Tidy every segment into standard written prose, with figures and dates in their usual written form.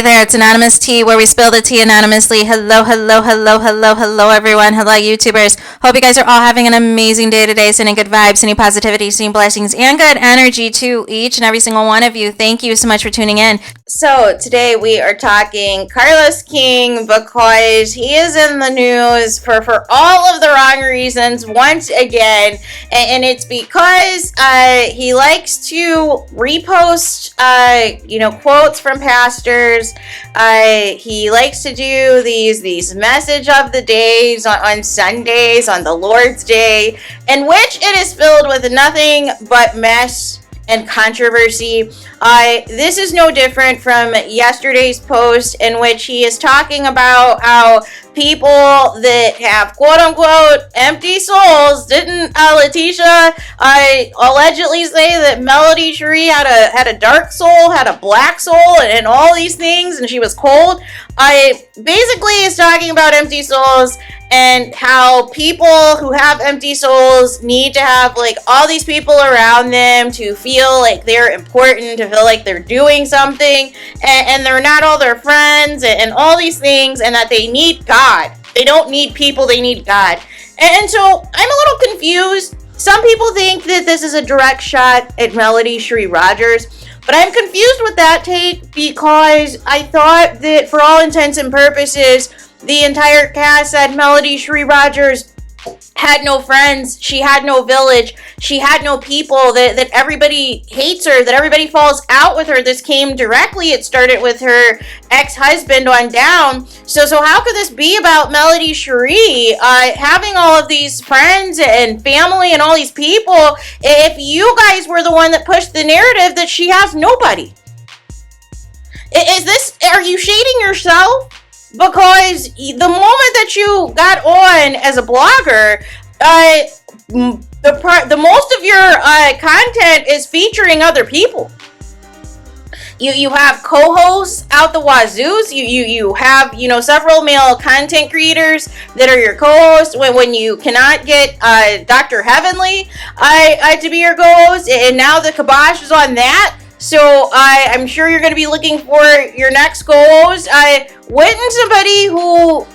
there, it's Anonymous Tea, where we spill the tea anonymously. Hello, hello, hello, hello, hello, everyone. Hello, YouTubers. Hope you guys are all having an amazing day today, sending good vibes, sending positivity, sending blessings, and good energy to each and every single one of you. Thank you so much for tuning in. So today we are talking Carlos King because he is in the news for all of the wrong reasons once again, and it's because he likes to repost quotes from pastors. He likes to do these message of the days on Sundays, on the Lord's Day, in which it is filled with nothing but mess and controversy. This is no different from yesterday's post, in which he is talking about how people that have quote-unquote empty souls, didn't Letitia allegedly say that Melody Cherie had a dark soul, had a black soul, and all these things, and she was cold? Basically is talking about empty souls and how people who have empty souls need to have like all these people around them to feel like they're important, to feel like they're doing something, and they're not all their friends, and all these things, and that they need God. They don't need people, they need God. And so I'm a little confused. Some people think that this is a direct shot at Melody Cherie Rogers, but I'm confused with that take because I thought that for all intents and purposes, the entire cast said Melody Cherie Rogers had no friends, she had no village, she had no people, that everybody hates her, that everybody falls out with her. This came directly, it started with her ex-husband on down. So how could this be about Melody Cherie having all of these friends and family and all these people if you guys were the one that pushed the narrative that she has nobody? Are you shading yourself? Because the moment that you got on as a blogger, the most of your content is featuring other people. You have co-hosts out the wazoos. You have several male content creators that are your co-hosts when you cannot get Dr. Heavenly to be your co-host, and now the kibosh is on that. So I'm sure you're going to be looking for your next co-host. Wouldn't somebody who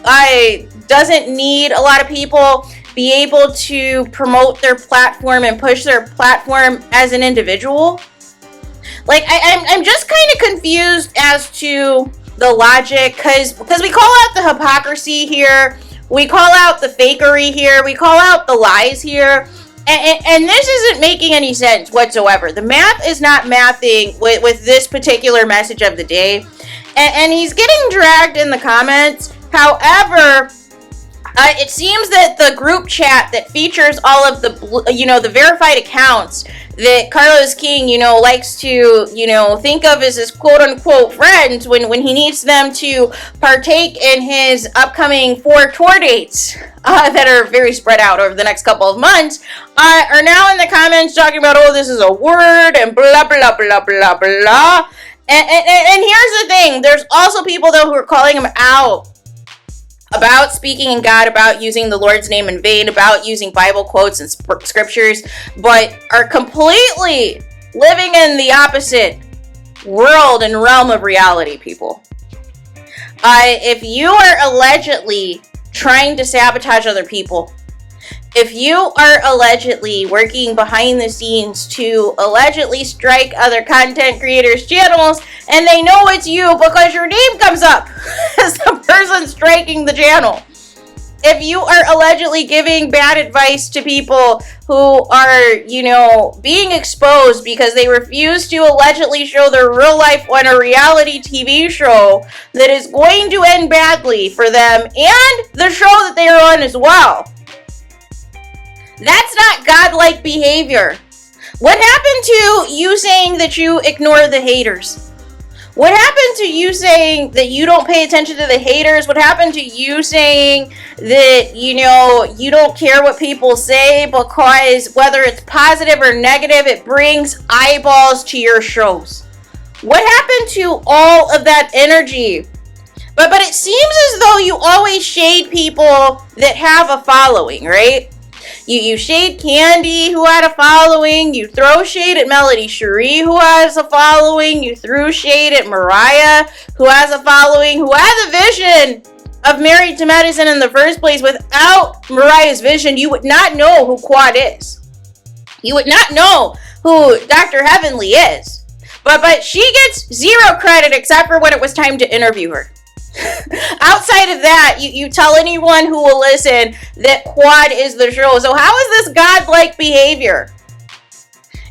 doesn't need a lot of people be able to promote their platform and push their platform as an individual? Like, I'm just kind of confused as to the logic, because we call out the hypocrisy here, we call out the fakery here, we call out the lies here. And this isn't making any sense whatsoever. The math is not mathing with this particular message of the day. And he's getting dragged in the comments. However, it seems that the group chat that features all of the verified accounts that Carlos King, likes to, think of as his quote-unquote friends when he needs them to partake in his upcoming 4 tour dates that are very spread out over the next couple of months, are now in the comments talking about, oh, this is a word, and blah, blah, blah, blah, blah. And here's the thing. There's also people, though, who are calling him out about speaking in God, about using the Lord's name in vain, about using Bible quotes and scriptures, but are completely living in the opposite world and realm of reality, people. If you are allegedly trying to sabotage other people, if you are allegedly working behind the scenes to allegedly strike other content creators' channels, and they know it's you because your name comes up as the person striking the channel. If you are allegedly giving bad advice to people who are, being exposed because they refuse to allegedly show their real life on a reality TV show that is going to end badly for them and the show that they are on as well, that's not godlike behavior. What happened to you saying that you ignore the haters? What happened to you saying that you don't pay attention to the haters? What happened to you saying that, you don't care what people say because whether it's positive or negative, it brings eyeballs to your shows? What happened to all of that energy? But it seems as though you always shade people that have a following, right? You shade Candy, who had a following. You throw shade at Melody Cherie, who has a following. You threw shade at Mariah, who has a following, who had the vision of Married to Medicine in the first place. Without Mariah's vision, you would not know who Quad is. You would not know who Dr. Heavenly is. But she gets zero credit except for when it was time to interview her. Outside of that, you tell anyone who will listen that Quad is the show. So how is this godlike behavior?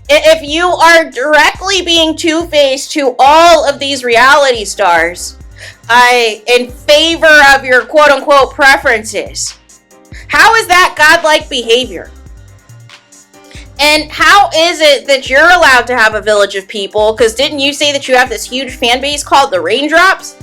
If you are directly being two-faced to all of these reality stars, in favor of your quote-unquote preferences, how is that godlike behavior? And how is it that you're allowed to have a village of people? Because didn't you say that you have this huge fan base called the Raindrops?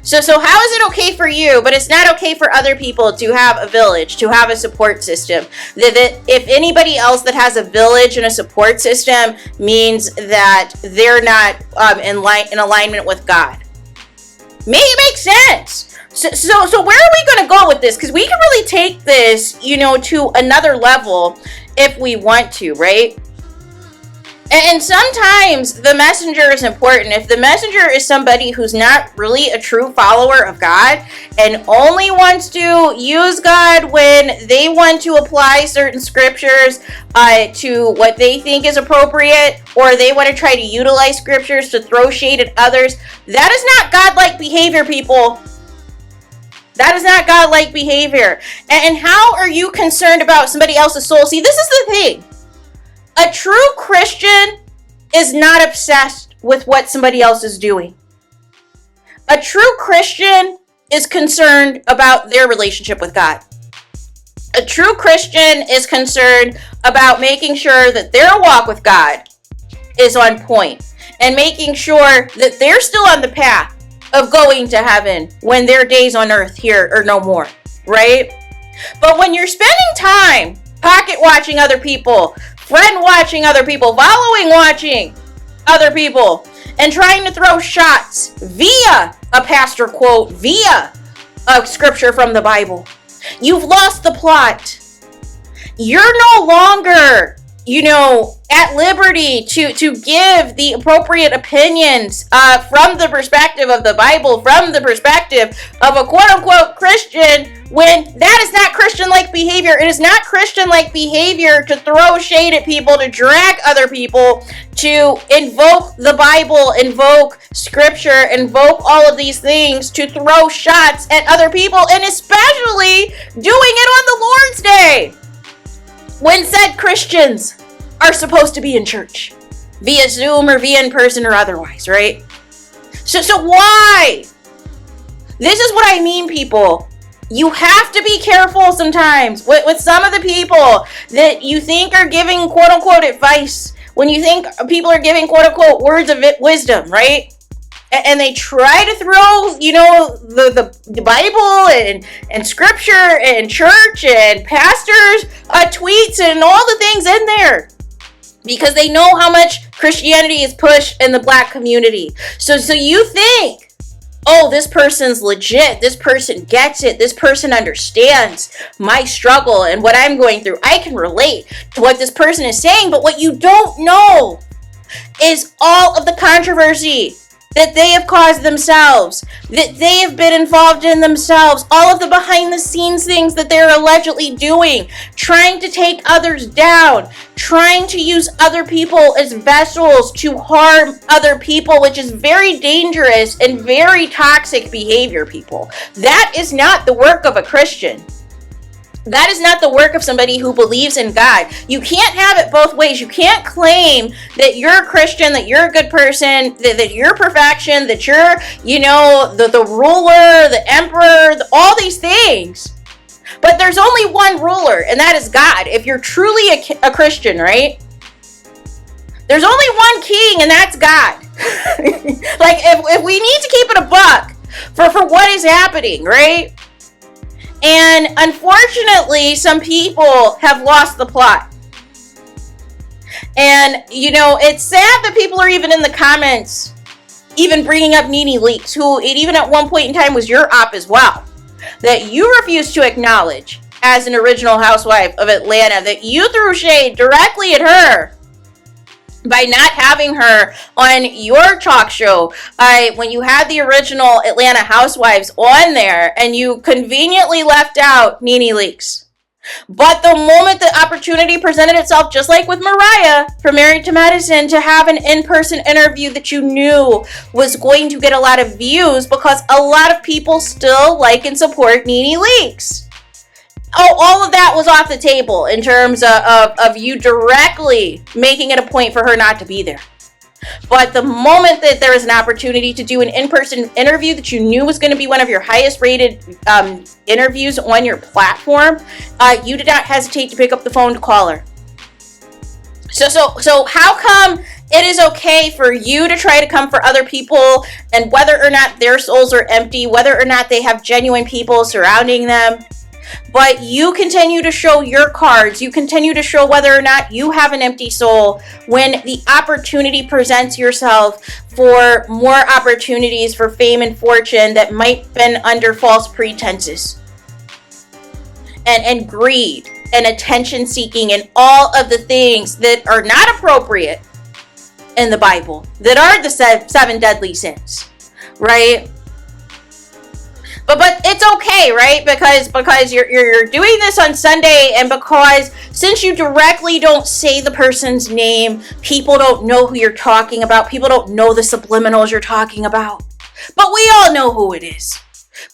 So how is it okay for you, but it's not okay for other people to have a village, to have a support system? That if anybody else that has a village and a support system means that they're not in alignment with God. It makes sense. So where are we going to go with this? Because we can really take this, to another level if we want to, right? And sometimes the messenger is important. If the messenger is somebody who's not really a true follower of God and only wants to use God when they want to apply certain scriptures to what they think is appropriate, or they want to try to utilize scriptures to throw shade at others, that is not godlike behavior, people. That is not godlike behavior. And how are you concerned about somebody else's soul? See, this is the thing. A true Christian is not obsessed with what somebody else is doing. A true Christian is concerned about their relationship with God. A true Christian is concerned about making sure that their walk with God is on point and making sure that they're still on the path of going to heaven when their days on earth here are no more, right? But when you're spending time pocket watching other people, friend watching other people, following watching other people, and trying to throw shots via a pastor quote, via a scripture from the Bible, you've lost the plot. You're no longer, at liberty to give the appropriate opinions from the perspective of the Bible, from the perspective of a quote-unquote Christian, when that is not Christian-like behavior. It is not Christian-like behavior to throw shade at people, to drag other people, to invoke the Bible, invoke scripture, invoke all of these things, to throw shots at other people, and especially doing it on the Lord's Day, when said Christians are supposed to be in church via Zoom or via in person or otherwise, right? So why? This is what I mean, people. You have to be careful sometimes with some of the people that you think are giving quote-unquote advice, when you think people are giving quote-unquote words of wisdom, right? And they try to throw, the Bible and scripture and church and pastors' tweets and all the things in there, because they know how much Christianity is pushed in the Black community. So you think, oh, this person's legit, this person gets it, this person understands my struggle and what I'm going through. I can relate to what this person is saying, but what you don't know is all of the controversy that they have caused themselves, that they have been involved in themselves, all of the behind the scenes things that they're allegedly doing, trying to take others down, trying to use other people as vessels to harm other people, which is very dangerous and very toxic behavior, people. That is not the work of a Christian. That is not the work of somebody who believes in God. You can't have it both ways. You can't claim that you're a Christian, that you're a good person, that you're perfection, that you're, the ruler, the emperor, all these things. But there's only one ruler, and that is God. If you're truly a Christian, right? There's only one king, and that's God. Like, if we need to keep it a buck for what is happening, right? And unfortunately, some people have lost the plot. And, it's sad that people are even in the comments, even bringing up Nene Leakes, who even at one point in time was your op as well, that you refuse to acknowledge as an original housewife of Atlanta, that you threw shade directly at her by not having her on your talk show, when you had the original Atlanta housewives on there, and you conveniently left out Nene Leakes. But the moment the opportunity presented itself, just like with Mariah from Married to Medicine, to have an in-person interview that you knew was going to get a lot of views, because a lot of people still like and support Nene Leakes. Oh, all of that was off the table in terms of you directly making it a point for her not to be there. But the moment that there is an opportunity to do an in-person interview that you knew was going to be one of your highest rated interviews on your platform, you did not hesitate to pick up the phone to call her. So how come it is okay for you to try to come for other people, and whether or not their souls are empty, whether or not they have genuine people surrounding them, but you continue to show your cards, you continue to show whether or not you have an empty soul, when the opportunity presents yourself for more opportunities for fame and fortune that might have been under false pretenses, and greed and attention seeking and all of the things that are not appropriate in the Bible, that are the seven deadly sins, right? But it's okay, right? Because you're doing this on Sunday, and because since you directly don't say the person's name, people don't know who you're talking about. People don't know the subliminals you're talking about. But we all know who it is.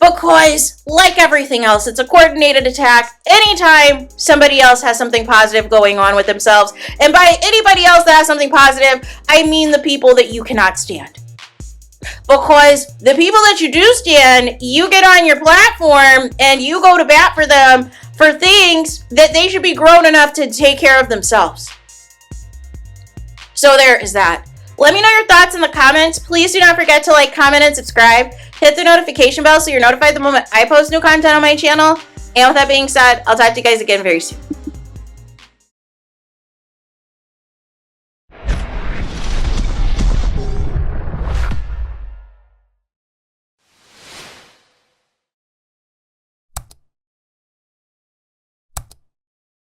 Because, like everything else, it's a coordinated attack anytime somebody else has something positive going on with themselves. And by anybody else that has something positive, I mean the people that you cannot stand. Because the people that you do stand, you get on your platform and you go to bat for them for things that they should be grown enough to take care of themselves. So there is that. Let me know your thoughts in the comments. Please do not forget to like, comment, and subscribe. Hit the notification bell so you're notified the moment I post new content on my channel. And with that being said, I'll talk to you guys again very soon.